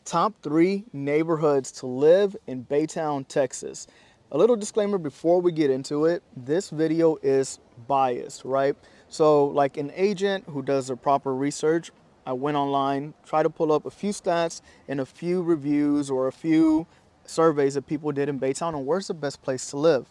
Top 3 neighborhoods to live in Baytown, Texas. A little disclaimer before we get into it, this video is biased, right? So like an agent who does their proper research, I went online, tried to pull up a few stats and a few reviews or a few surveys that people did in Baytown on where's the best place to live.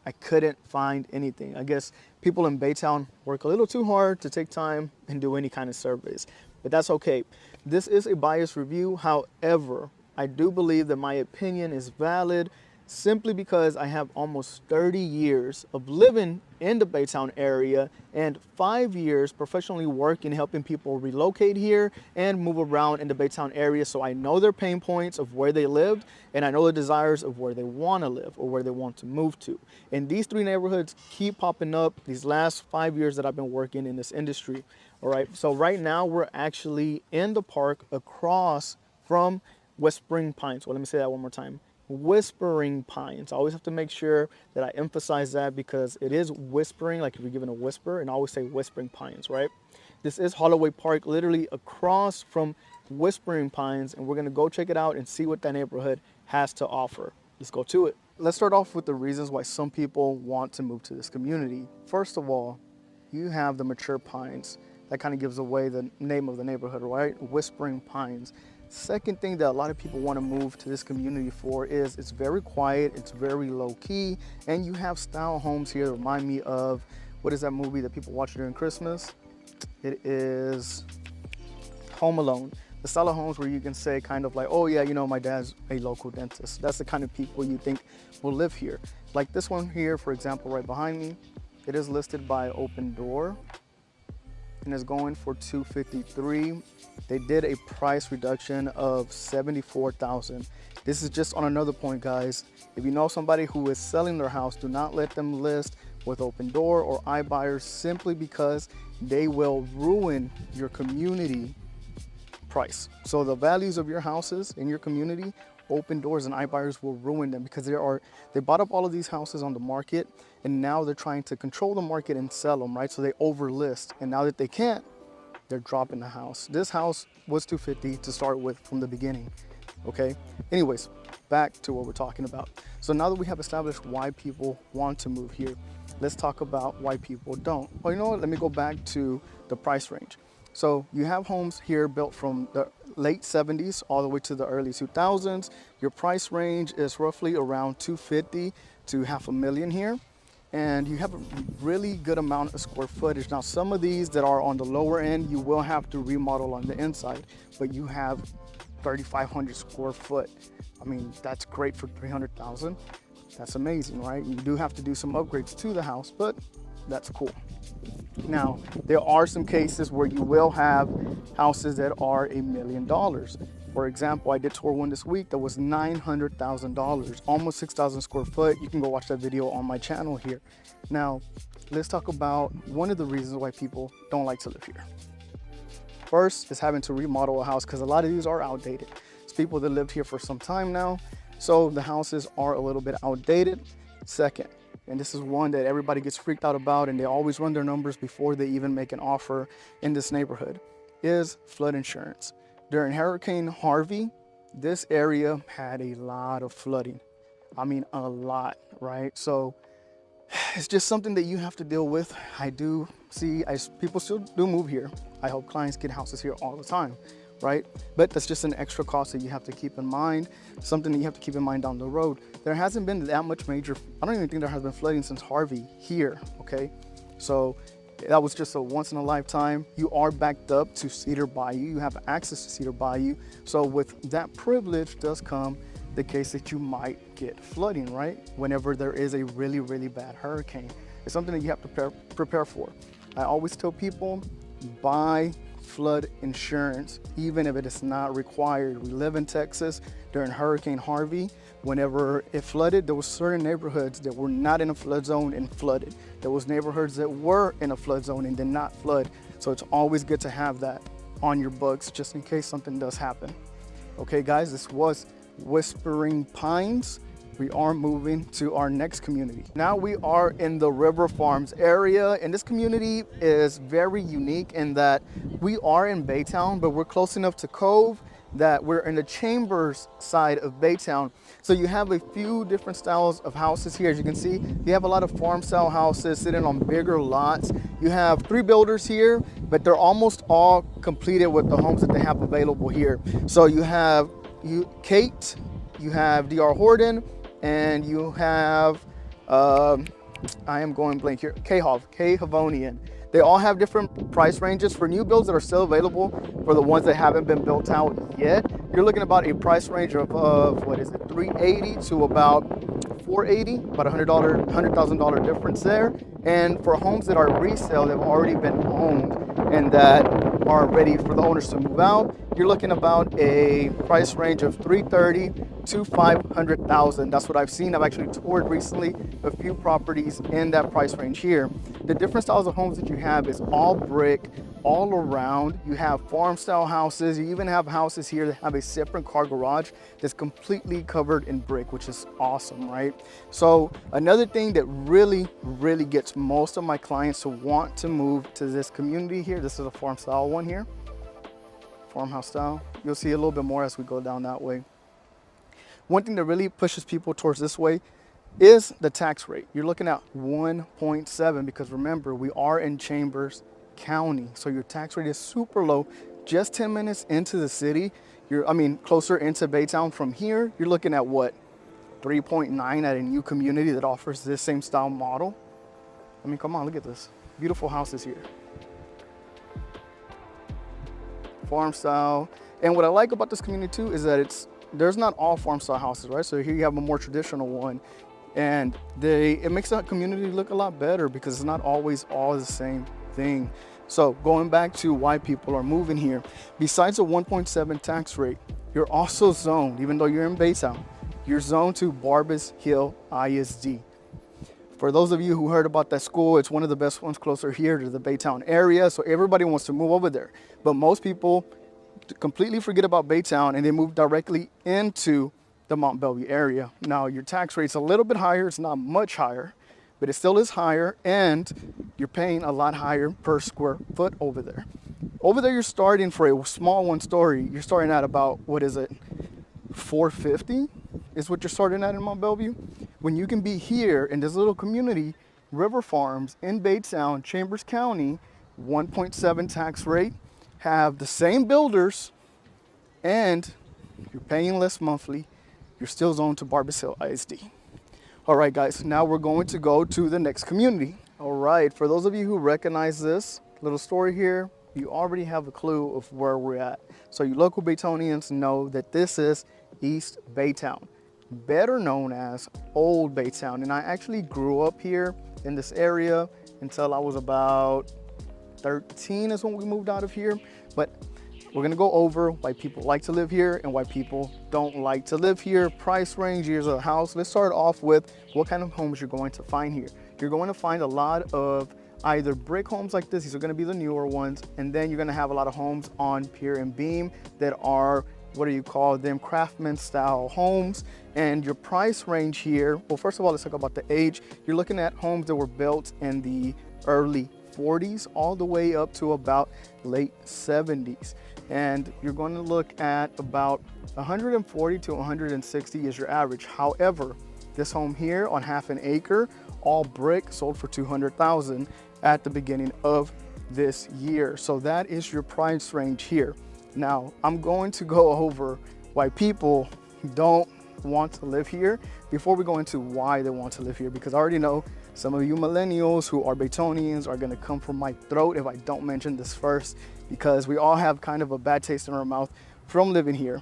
I couldn't find anything. I guess people in Baytown work a little too hard to take time and do any kind of surveys, but that's okay. This is a biased review. However, I do believe that my opinion is valid simply because I have almost 30 years of living in the Baytown area and 5 years professionally working, helping people relocate here and move around in the Baytown area. So I know their pain points of where they lived and I know the desires of where they want to live or where they want to move to. And these 3 neighborhoods keep popping up these last 5 years that I've been working in this industry. All right, so right now we're actually in the park across from Whispering Pines. Well, let me say that one more time. Whispering Pines. I always have to make sure that I emphasize that because it is whispering, like if you're giving a whisper, and I always say Whispering Pines, right? This is Holloway Park, literally across from Whispering Pines, and we're gonna go check it out and see what that neighborhood has to offer. Let's go to it. Let's start off with the reasons why some people want to move to this community. First of all, you have the mature pines. That kind of gives away the name of the neighborhood, right? Whispering Pines. Second thing that a lot of people want to move to this community for is it's very quiet, it's very low key, and you have style homes here that remind me of, what is that movie that people watch during Christmas? It is Home Alone. The style of homes where you can say kind of like, oh yeah, you know, my dad's a local dentist. That's the kind of people you think will live here. Like this one here, for example, right behind me, it is listed by Open Door and is going for $253,000. They did a price reduction of $74,000. This is just on another point, guys. If you know somebody who is selling their house, do not let them list with Open Door or iBuyers simply because they will ruin your community price. So the values of your houses in your community, Open Doors and iBuyers will ruin them because they bought up all of these houses on the market and now they're trying to control the market and sell them, right? So they overlist, and now that they can't, they're dropping the house. This house was $250,000 to start with from the beginning, okay? Anyways, back to what we're talking about. So now that we have established why people want to move here, let's talk about why people don't. Well, you know what? Let me go back to the price range. So you have homes here built from the late 70s all the way to the early 2000s. Your price range is roughly around $250,000 to $500,000 here. And you have a really good amount of square footage. Now, some of these that are on the lower end, you will have to remodel on the inside, but you have 3,500 square foot. I mean, that's great for $300,000. That's amazing, right? You do have to do some upgrades to the house, but that's cool. Now, there are some cases where you will have houses that are $1 million. For example, I did tour one this week that was $900,000, almost 6,000 square foot. You can go watch that video on my channel here. Now, let's talk about one of the reasons why people don't like to live here. First is having to remodel a house because a lot of these are outdated. It's people that lived here for some time now, so the houses are a little bit outdated. Second, and this is one that everybody gets freaked out about and they always run their numbers before they even make an offer in this neighborhood, is flood insurance. During Hurricane Harvey, this area had a lot of flooding. I mean, a lot, right? So it's just something that you have to deal with. I do see, people still do move here. I hope clients get houses here all the time, right? But that's just an extra cost that you have to keep in mind, something that you have to keep in mind down the road. There hasn't been that much major, I don't even think there has been flooding since Harvey here, okay? So that was just a once in a lifetime. You are backed up to Cedar Bayou. You have access to Cedar Bayou. So with that privilege does come the case that you might get flooding, right? Whenever there is a really, really bad hurricane. It's something that you have to prepare for. I always tell people, buy flood insurance, even if it is not required. We live in Texas during Hurricane Harvey. Whenever it flooded, there were certain neighborhoods that were not in a flood zone and flooded. There was neighborhoods that were in a flood zone and did not flood. So it's always good to have that on your books just in case something does happen. Okay, guys, this was Whispering Pines. We are moving to our next community. Now we are in the River Farms area, and this community is very unique in that we are in Baytown, but we're close enough to Cove that we're in the Chambers side of Baytown. So you have a few different styles of houses here. As you can see, you have a lot of farm style houses sitting on bigger lots. You have 3 builders here, but they're almost all completed with the homes that they have available here. So you have Kate, you have DR Horton, and you have, I am going blank here, K Havonian. They all have different price ranges. For new builds that are still available, for the ones that haven't been built out yet, you're looking about a price range of what is it, 380 to about 480, about $100,000 difference there. And for homes that are resale, they've already been owned and that are ready for the owners to move out, you're looking about a price range of 330 to 500,000. That's what I've seen. I've actually toured recently a few properties in that price range here. The different styles of homes that you have is all brick, all around. You have farm style houses. You even have houses here that have a separate car garage that's completely covered in brick, which is awesome, right? So another thing that really gets most of my clients to want to move to this community here, this is a farm style one here, farmhouse style. You'll see a little bit more as we go down that way. One thing that really pushes people towards this way is the tax rate. You're looking at 1.7 because remember, we are in Chambers County. So your tax rate is super low. Just 10 minutes into the city, closer into Baytown from here, you're looking at what? 3.9 at a new community that offers this same style model. I mean, come on, look at this. Beautiful houses here. Farm style. And what I like about this community too is that there's not all farm style houses, right? So here you have a more traditional one, and it makes that community look a lot better because it's not always all the same thing. So going back to why people are moving here, besides a 1.7 tax rate, you're also zoned, even though you're in Baytown, you're zoned to Barbers Hill ISD. For those of you who heard about that school, it's one of the best ones closer here to the Baytown area. So everybody wants to move over there. But most people completely forget about Baytown and they move directly into the Mont Belvieu area. Now your tax rate's a little bit higher. It's not much higher, but it still is higher, and you're paying a lot higher per square foot over there. Over there, you're starting for a small 1-story. You're starting at about, what is it? $450 is what you're starting at in Mont Belvieu. When you can be here in this little community, River Farms in Baytown, Chambers County, 1.7 tax rate, have the same builders, and you're paying less monthly. You're still zoned to Barbers Hill ISD. All right, guys, now we're going to go to the next community. All right, for those of you who recognize this little story here, you already have a clue of where we're at. So you local Baytonians know that this is East Baytown, better known as Old Baytown. And I actually grew up here in this area until I was about 13 is when we moved out of here. But we're gonna go over why people like to live here and why people don't like to live here, price range, years of the house. Let's start off with what kind of homes you're going to find here. You're going to find a lot of either brick homes like this. These are gonna be the newer ones. And then you're gonna have a lot of homes on pier and beam that are, what do you call them, craftsman style homes. And your price range here, well, first of all, let's talk about the age. You're looking at homes that were built in the early 40s all the way up to about late 70s. And you're going to look at about 140 to 160 is your average. However, this home here on half an acre, all brick, sold for $200,000 at the beginning of this year. So that is your price range here. Now, I'm going to go over why people don't want to live here before we go into why they want to live here, because I already know some of you millennials who are Baytonians are gonna come from my throat if I don't mention this first, because we all have kind of a bad taste in our mouth from living here.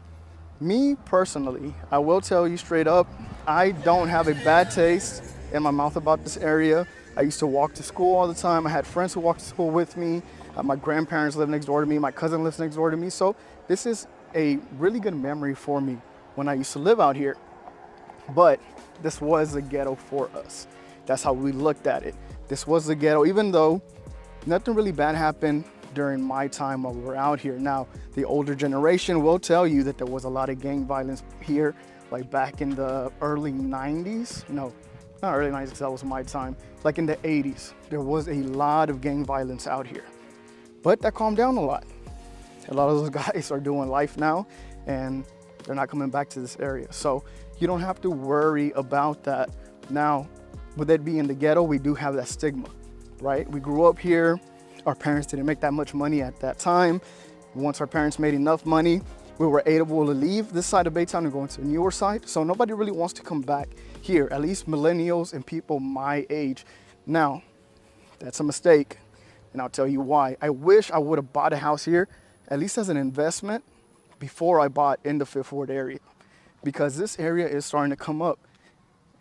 Me personally, I will tell you straight up, I don't have a bad taste in my mouth about this area. I used to walk to school all the time. I had friends who walked to school with me. My grandparents live next door to me. My cousin lives next door to me. So this is a really good memory for me when I used to live out here. But this was the ghetto for us. That's how we looked at it. This was the ghetto, even though nothing really bad happened during my time while we were out here. Now, the older generation will tell you that there was a lot of gang violence here, like back in the early 90s. No, not early 90s, because that was my time. Like in the 80s, there was a lot of gang violence out here. But that calmed down a lot. A lot of those guys are doing life now, and they're not coming back to this area. So you don't have to worry about that. Now, with it being the ghetto, we do have that stigma, right? We grew up here. Our parents didn't make that much money at that time. Once our parents made enough money, we were able to leave this side of Baytown and go into the newer side. So nobody really wants to come back here, at least millennials and people my age. Now, that's a mistake, and I'll tell you why. I wish I would have bought a house here, at least as an investment, before I bought in the Fifth Ward area, because this area is starting to come up.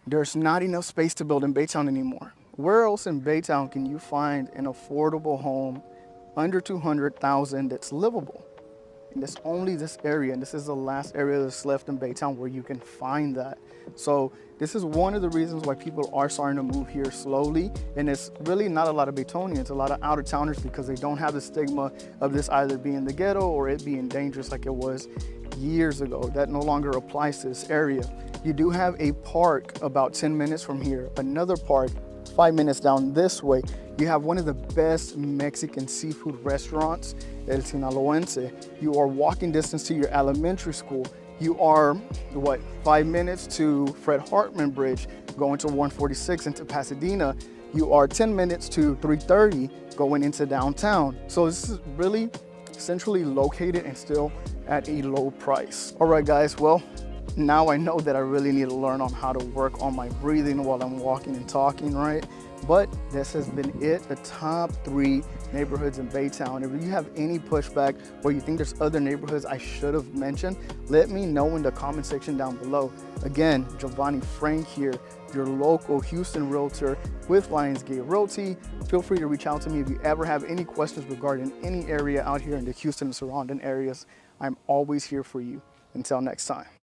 There's not enough space to build in Baytown anymore. Where else in Baytown can you find an affordable home under $200,000 that's livable? And it's only this area, and this is the last area that's left in Baytown where you can find that. So this is one of the reasons why people are starting to move here slowly, and it's really not a lot of Baytonians, a lot of out-of-towners, because they don't have the stigma of this either being the ghetto or it being dangerous like it was years ago. That no longer applies to this area. You do have a park about 10 minutes from here, another park 5 minutes down this way. You have one of the best Mexican seafood restaurants, El Sinaloense. You are walking distance to your elementary school. You are, 5 minutes to Fred Hartman Bridge, going to 146 into Pasadena. You are 10 minutes to 330 going into downtown. So this is really centrally located and still at a low price. All right, guys, well, now I know that I really need to learn on how to work on my breathing while I'm walking and talking, right? But this has been it, the top 3 neighborhoods in Baytown. If you have any pushback or you think there's other neighborhoods I should have mentioned, let me know in the comment section down below. Again, Jovani Frank here, your local Houston realtor with Lionsgate Realty. Feel free to reach out to me if you ever have any questions regarding any area out here in the Houston and surrounding areas. I'm always here for you. Until next time.